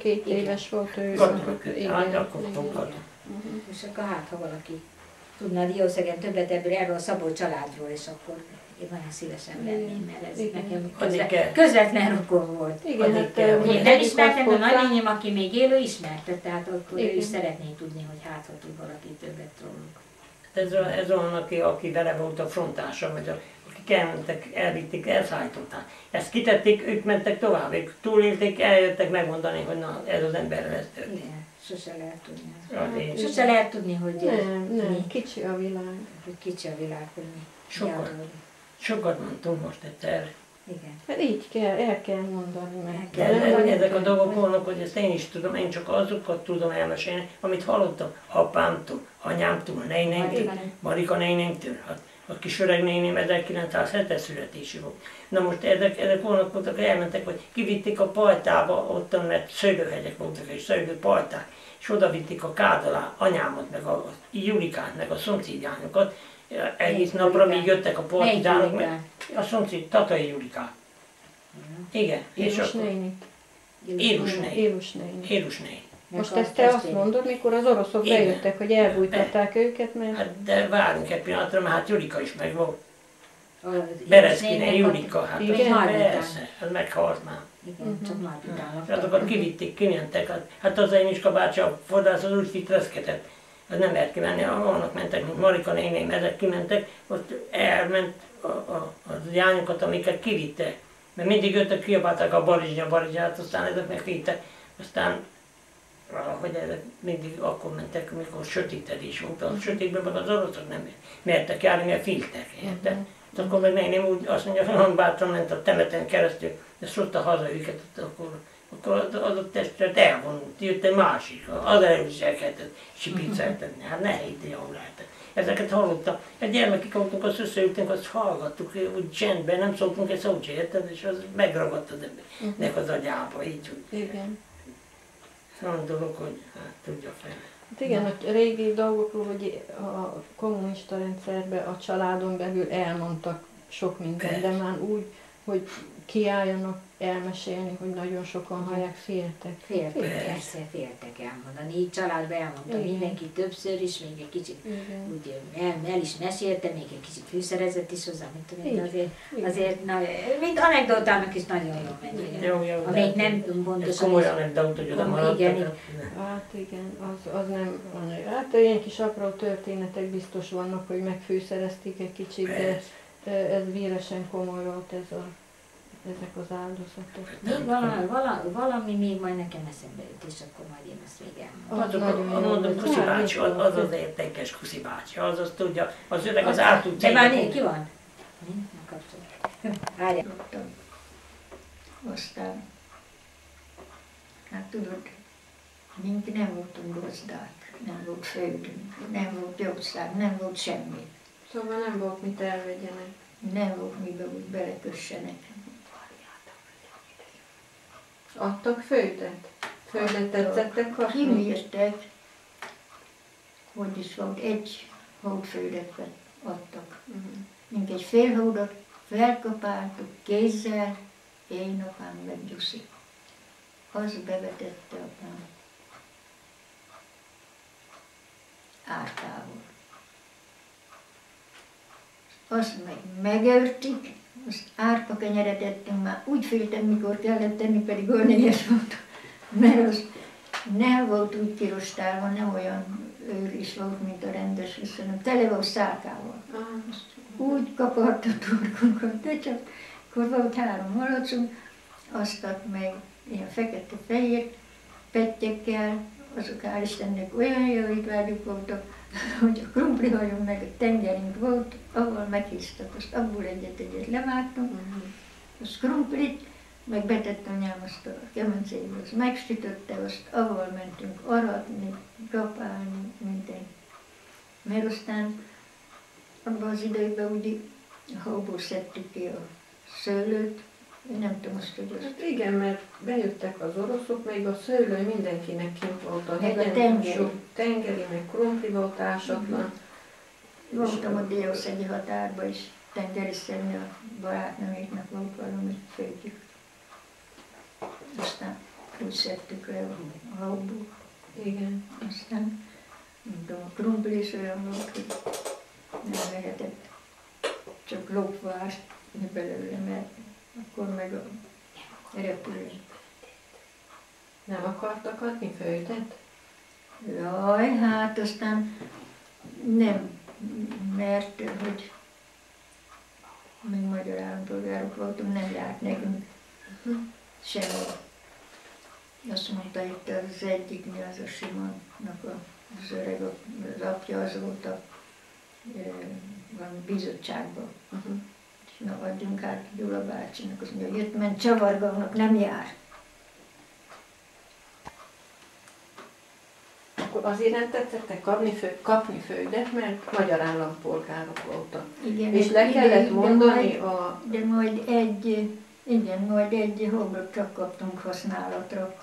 2 éves volt ő. Igen. És akkor hát, ha valaki tudna a Diószegen többet erről a Szabó családról, és akkor én nagyon szívesen venném, mert ez nekem közvetlen rokon volt. Igen, hát én nem ismertem, de nagyanyám, aki még élő, ismerte, tehát akkor ő is szeretné tudni, hogy hát, ha tud valaki többet róluk. Ez olyan, aki vele volt a frontása, vagy akik elmentek, elvitték, elszállították. Ezt kitették, ők mentek tovább, ők túlélték, eljöttek megmondani, hogy na, ez az emberrel ez történt. Igen, sose lehet tudni. Sose lehet tudni, hogy nem, kicsi a világ. Hogy kicsi a világ, hogy mi. Sokat mondtunk most egyszer. Igen. Hát így kell, el kell mondani meg. Ezek a dolgok vannak, hogy ezt én is tudom, én csak azokat tudom elmesélni, amit hallottam apámtól, anyámtól, nénémtől, Marika nénémtől. A kis öreg néném 1907-es születésű volt. Na most ezek voltak, hogy elmentek, hogy kivitték a pajtába, ottan, mert szőlőhegyek voltak, és szőlőpajták, és oda vitték a kád alá anyámat, meg a Julikát, meg a szomszédjányokat, egész napra, míg jöttek a partizánok, a szomszéd, Tatai Julikát. Igen. Élus néni. Élus néni. Most ezt te azt mondod, mikor az oroszok bejöttek, hogy elbújtatták őket, mert... Hát de várjunk egy pillanatra, mert hát Julika is meg volt. Bereszkine Julika, hát persze, az meghalt már. Igen, csak már utána. Azokat kivitték, kimentek, hát az Émiska bácsi a fodrász az úgy fitreszkedett. Az nem lehet kimenni, annak mentek, mint Marika néném, ezek kimentek, ott elment az lányokat, amiket kivittek. Mert mindig jöttek, kiabálták a Barizsnyát, aztán ezek megvittek, aztán valahogy ezek mindig akkor mentek, amikor sötétedés volt. A sötétben meg az oroszok nem mertek járni, mert féltek, érted? Akkor meg néném úgy azt mondja, hogy hangbátran ment a temeten keresztül, de szokta haza őket, akkor az a testület elvonult, jött egy másik, az elviselkedett, sipíceltetni, hát ne hittél, jól lehetett. Ezeket hallottam. Egy gyermekik voltunk, azt összeültünk, azt hallgattuk, úgy csendben, nem szóltunk egy szót se, érted, és az megragadt az embernek az agyába, így úgy. Igen. Olyan dolog, hogy hát tudja fel. Hát igen, a régi dolgokról, hogy a kommunista rendszerben a családon belül elmondtak sok mindent, de már úgy, hogy kiálljanak elmesélni, hogy nagyon sokan hallják, féltek. Féltek elmondani. Így családban elmondta mindenki többször is, még egy kicsit úgy el is mesélte, még egy kicsit fűszerezett is hozzá, mint tudom, de azért mint anekdotának is nagyon jól megy. Jó, amelyik nem pontosan. Komoly anekdóta, hogy oda maradtak. Hát igen, az nem van. Hát ilyen kis apró történetek biztos vannak, hogy megfűszerezték egy kicsit, de ez véresen komoly volt ezek az áldozatok. Még valami még majd nekem eszembe jut, és akkor majd én ezt még elmondom. Mondom, Kuszi bácsi, az az értékes Kuszi bácsi, az azt tudja, az öreg az át tud. De már ki van? Várjál. Aztán, hát tudod, mink nem voltunk gazdák, nem volt földünk, nem volt jószág, nem volt semmi. Szóval nem volt mit elvegyenek. Nem volt mibe úgy belekössenek. Adtak földet? Földet tetszettek kapni? Kimértek, hogy is volt, egy hódföldet adtak. Mink egy fél hódot felkapáltuk kézzel, én apám meg Gyuszi. Az bevetette apám ártával. Azt meg megörtik, azt árpa kenyeret ettünk, már úgy féltem, mikor kellett tenni, pedig olyan éhes volt, mert az nem volt úgy kirostálva, nem olyan őr is volt, mint a rendes, hanem tele volt szálkával. Úgy kapart a torkunkat, de csak akkor volt 3 malacunk, azt ad meg ilyen fekete-fehér pettyekkel, azok hál' Istennek olyan jó étvágyuk voltak, hogy a krumplihajunk meg a tengerünk volt, ahol meghíztak, azt abból egyet levágtunk, azt krumplit, meg betett anyám azt a kemencébe, azt megsütötte, azt ahol mentünk aratni, kapálni, minden. Mert aztán abban az időben úgy a hóból szedtük ki a szőlőt, én nem tudom azt, hogy azt... Hát igen, mert bejöttek az oroszok, még a szőlő mindenkinek kint volt a hegyen. Meg a tengeri. Tengeri, meg krumpli volt ásatlan. Voltam a Diószegi határba is, tengeriszelni a barátnőméknek volt valami főtjük. Aztán úgy szedtük le a habból. Igen. Aztán, nem tudom, a krumpli is olyan volt, hogy nem lehetett csak lopva ásni belőle, mert akkor meg a repülő. Nem akartak adni földet? Jaj, hát aztán nem, mert hogy még magyar állampolgárok voltunk, nem járt nekünk semmi. Azt mondta itt az egyik, mi az a Simonnak az öreg, az apja, az volt a valami bizottságban. És na, adjunk át Gyula bácsinak, azt mondja, jött, ment Csavargalnak, nem jár. Akkor azért nem tetszettek kapni földet, mert magyar állampolgárok voltak. Igen, És le kellett mondani de majd egy hoblot csak kaptunk használatra.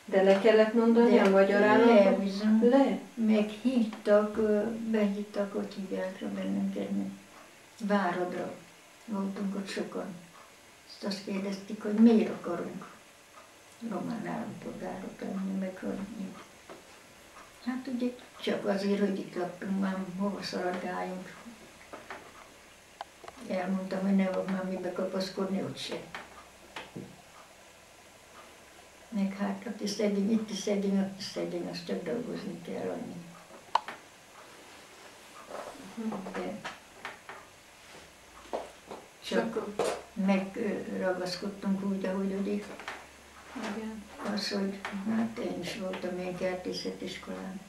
De le kellett mondani a magyar állampolgárok? Le? Meghívtak, behívtak, hogy hívják bennünket, Váradra. Voltunk ott sokan. Azt kérdezték, hogy miért akarunk román állampolgárok lenni, meg hogy mi. Hát ugye csak azért, hogy itt laktunk, már hova szaladgáljunk. Elmondtam, hogy ne fog már mibe kapaszkodni, ott se. Meg hát, aki szegény, itt is szegény, ott is szegény, azt csak dolgozni kell annyi. De csak megragaszkodtunk úgy, ahogy ugye. Az, hogy hát én is voltam ilyen kertészetiskolán.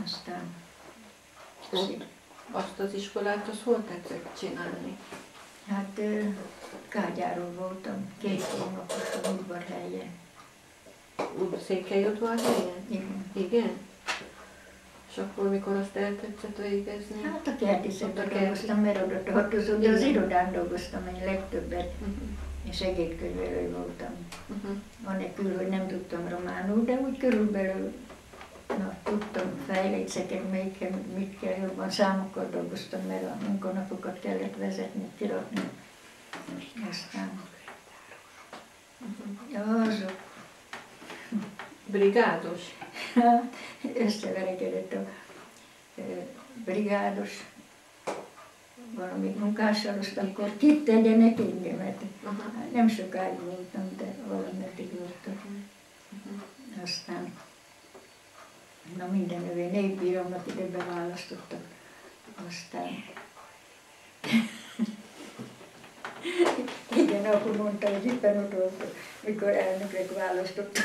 Aztán Azt az iskolát, az hol tetszett csinálni? hát Kágyáron voltam, 2 hónapos a udvarhelyen. Székelyudvarhelyen? Igen. Igen? És akkor, mikor azt eltetszett végezni? Hát a kertészetben dolgoztam, mert oda tartozom, de az irodán dolgoztam én legtöbbet. És segédkönyvelő voltam. Anélkül, hogy nem tudtam románul, de úgy körülbelül tudtam fejléceket, mit kell jobban, számokkal dolgoztam, mert a munkanapokat kellett vezetni, kirakni. Aztán azok. Brigádos? Összeverekedett a brigádos valami munkással, azt akkor kit tegyenek engemet. Nem sokáig voltam, de valameddig voltam. Aztán na minden növé népbírónak ide beválasztottak. Aztán igen, akkor mondta, hogy éppen ott volt, mikor elnöknek választottak.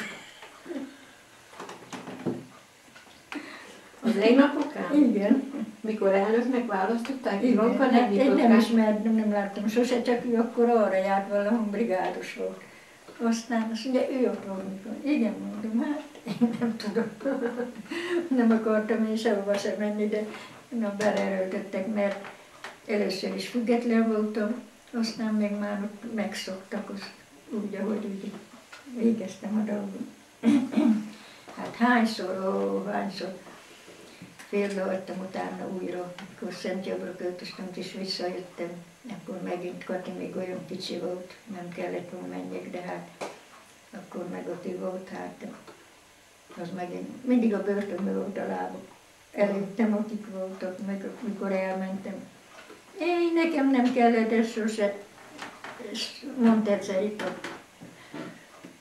Az én napokán? Igen. Mikor elnöknek választották? Igen, hát én nem ismertem, nem láttam sose, csak ő akkor arra járt, valahol brigádos volt. Aztán azt mondja, ő ott volt mikor. Igen, mondom, hát én nem tudom. Nem akartam én sehova sem menni, de na, beleerőltettek, mert először is független voltam, aztán még már ott megszoktak, azt úgy, ahogy úgy végeztem a dolgot. Hát hányszor félbehagytam utána újra, akkor Szentjobbra költöztem, és visszajöttem, akkor megint Kati még olyan kicsi volt, nem kellett volna menjek, de hát akkor meg ott volt, hát az megint, mindig a börtönben volt a lábuk. Előttem, akik voltak, meg mikor elmentem. Nekem nem kellett ez sose, mondta egyszer itt a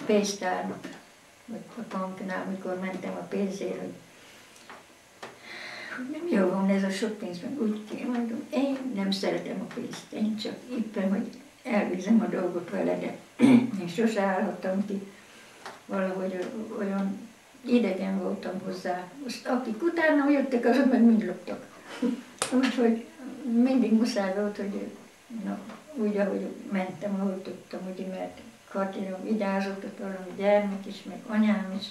pénztárnak, vagy a banknál, mikor mentem a pénzért, hogy nem jó van ez a sok pénz, meg úgy kell, mondom, én nem szeretem a pénzt, én csak éppen, hogy elvizem a dolgot vele, de én sose állhattam ki, valahogy olyan idegen voltam hozzá. Most akik utána jöttek, azok meg mind loptak. Úgyhogy mindig muszáj volt, hogy na, úgy, ahogy mentem, ahogy tudtam, ugye, mert Katina vigyázott, ott valami gyermek is, meg anyám is.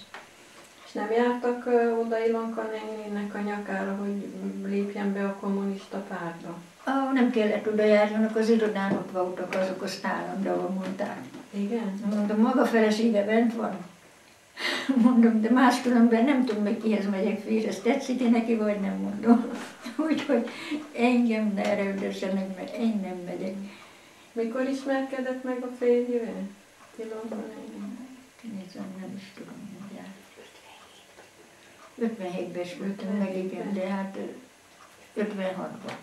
És nem jártak oda Ilonka néninek a nyakára, hogy lépjen be a kommunista pártba? Nem kellett oda járjanak, az irodán ott voltak azok, azt állandóan mondták. Igen? Mondom, maga felesége bent van. Mondom, de máskülönben nem tudom, hogy kihez megyek fél, ez tetszik neki, vagy nem mondom. Úgyhogy engem ne erőltessenek, mert én nem megyek. Mikor ismerkedett meg a férjével? Ilonka néni? Nézem, nem is tudom, mindjárt. 57-ben szültem meg, igen, de hát 56-ban.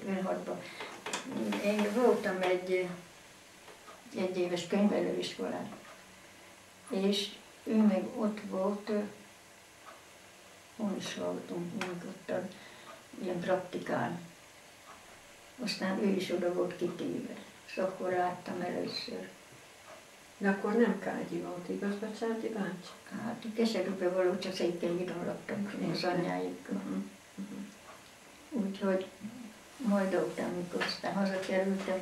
56-ban. Én voltam egy éves könyvelőiskolán, és ő meg ott volt, hol is voltunk, mondottam, ilyen praktikán. Aztán ő is oda volt kitéve, és akkor láttam először. De akkor nem Kágyi volt, igaz, Becsádi bácsi? Hát Keserűben való, csak Székelyhídon laktam az anyjáikkal. Úgyhogy majd után, mikor aztán hazakerültem,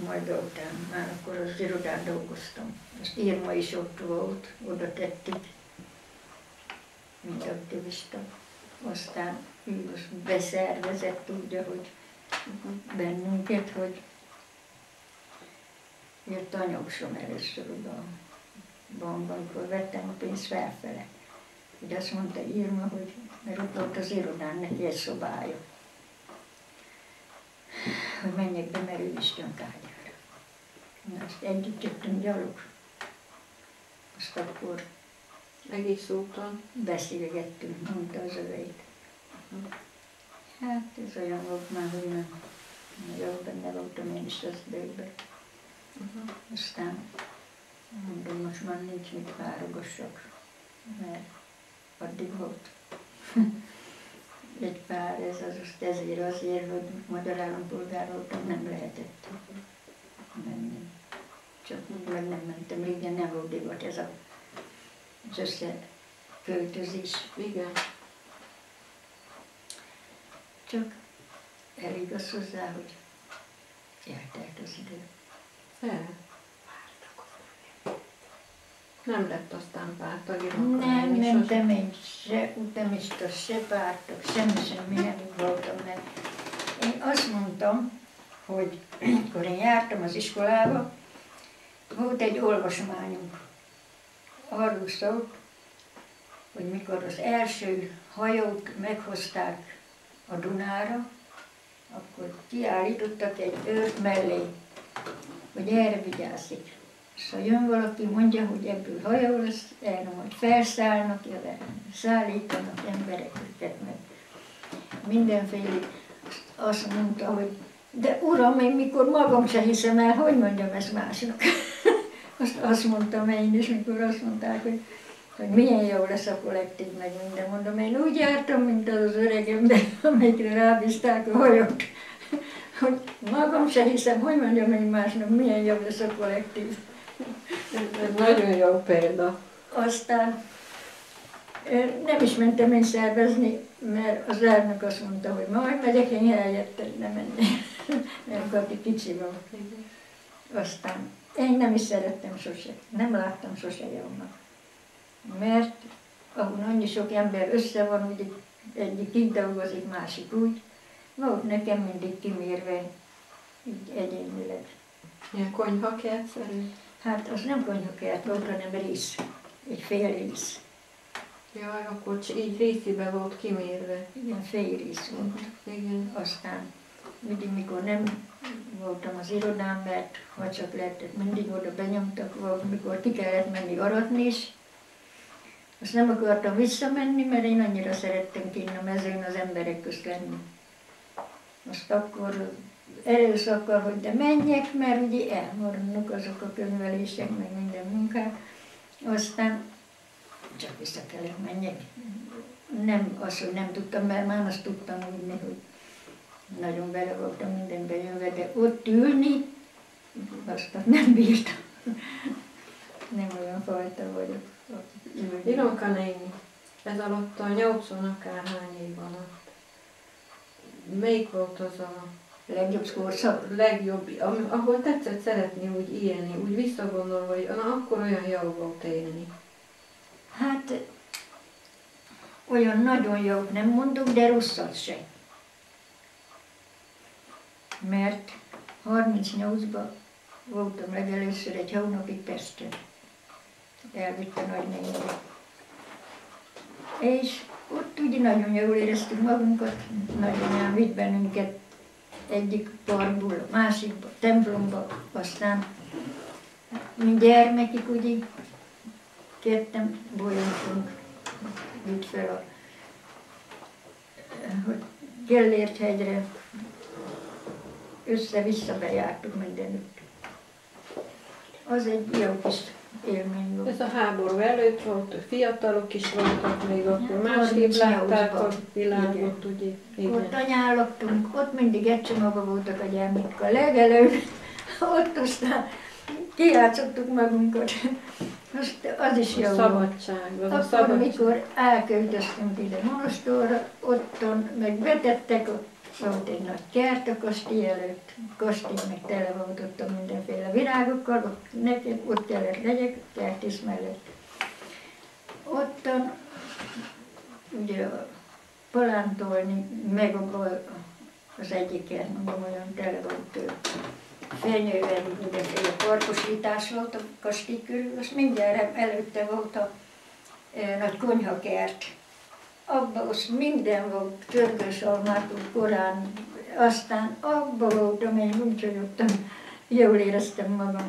majd után, már akkor az irodán dolgoztam. Az Irma is ott volt, oda tettük, mint aktivista. Aztán ő azt beszervezett úgy, hogy bennünket, hogy jött a nyugsom először oda a bankban, amikor vettem a pénzt felfele. Ugye azt mondta Irma, hogy mert ott volt az irodán neki egy szobája, hogy menjek be, mert ő is jön Kágyára. Na, azt együtt jöttünk gyalog. Azt akkor Egész úton. beszélgettünk, mondta az öveit. Hát ez olyan volt már, hogy nem. Nagyon benne voltam én is az időben. Aztán mondom, most már nincs mit válogassak, mert addig volt egy pár, ez azért, hogy magyar állampolgár voltam, nem lehetett menni. Csak meg nem mentem, régen nem volt divat ez az összeköltözés. Igen. Csak elég az hozzá, hogy eltelt az idő. Nem lett aztán pártag, Nem mentem én se utamista, se pártag, semmilyen voltam, mert én azt mondtam, hogy amikor én jártam az iskolába, volt egy olvasmányunk. Arról szólt, hogy mikor az első hajót meghozták a Dunára, akkor kiállítottak egy őrt mellé, hogy erre vigyázik. És ha jön valaki, mondja, hogy ebből hajó lesz, erre majd felszállnak, szállítanak embereket meg. Mindenféle azt mondta, hogy de uram, én mikor magam se hiszem el, hogy mondjam ezt másnak. Azt mondtam én is, mikor azt mondták, hogy milyen jó lesz a kollektív, meg minden. Mondom, én úgy jártam, mint az öreg ember, amelyikre rábízták a hajót, hogy magam se hiszem, hogy mondjam én másnak, milyen jó lesz a kollektív. Ez nagyon jó példa. Aztán nem is mentem én szervezni, mert az elnök azt mondta, hogy majd megyek, én helyette nem menni, mert Kati kicsi volt. Aztán én nem is szerettem sose, nem láttam sose jónak. Mert ahol annyi sok ember össze van, hogy egyik így dolgozik, másik úgy, volt nekem mindig kimérve, így egyénileg. Ilyen konyhakertszerű? Hát az nem konyhakert volt, hanem rész, egy fél rész. Jaj, akkor így részébe volt kimérve. Igen, fél rész volt. Igen. Aztán mindig, mikor nem voltam az irodán, mert ha csak lehetett, mindig oda benyomtak, mikor ki kellett menni aratni is. Azt nem akartam visszamenni, mert én annyira szerettem kint a mezőn az emberek közt lenni. Azt akkor erőszakkal, hogy de menjek, mert ugye elmaradnak azok a könyvelések, meg minden munkák. Aztán csak vissza kellett menjek. Nem az, hogy nem tudtam, mert már azt tudtam úgy, hogy nagyon bele voltam mindenbe jönve, de ott ülni, azt nem bírtam. Nem olyan fajta vagyok. Ilonka néni, ez alatt a 80 akárhány év alatt, melyik volt az a legjobb korszak? Legjobb, ahol tetszett szeretni úgy élni, úgy visszagondolva, hogy na, akkor olyan jó volt élni. Hát olyan nagyon jót nem mondok, de rosszat se. Mert 38-ban voltam legelőször egy hónapig Pesten. Elvitt a nagynénire. És ott ugye nagyon jól éreztük magunkat, nagyanyám vitt bennünket egyik parkból a másikba, templomba, aztán mi gyermekik, ugye, ketten bolyogtunk itt fel hogy Gellért hegyre, össze-vissza bejártuk mindenütt. Az egy jó kis élmény volt. Ez a háború előtt volt, fiatalok is voltak még akkor, másképp 38-ban. látták a világot, ugye? Ott anyálogtunk, ott mindig egy csomagban voltak a gyermekkal. Legelőtt, ott aztán kijátszottuk magunkat. Az is jó volt. Szabadság, az a Akkor, szabadság. mikor elköltöztünk ide Monostorra, otthon meg betettek, ott volt egy nagy kert a kastély előtt, a kastély meg tele volt ott a mindenféle virágokkal, ott kellett legyek, a kertész mellett. Ottan ugye palántolni, meg az egyiken, mondom, olyan tele volt fenyővel, mindenféle parkosítás volt a kastély körül, és mindjárt előtte volt a nagy konyhakert. Abban minden volt, törgősalmától korán, aztán abban voltam, én úgy csalódtam, jól éreztem magam.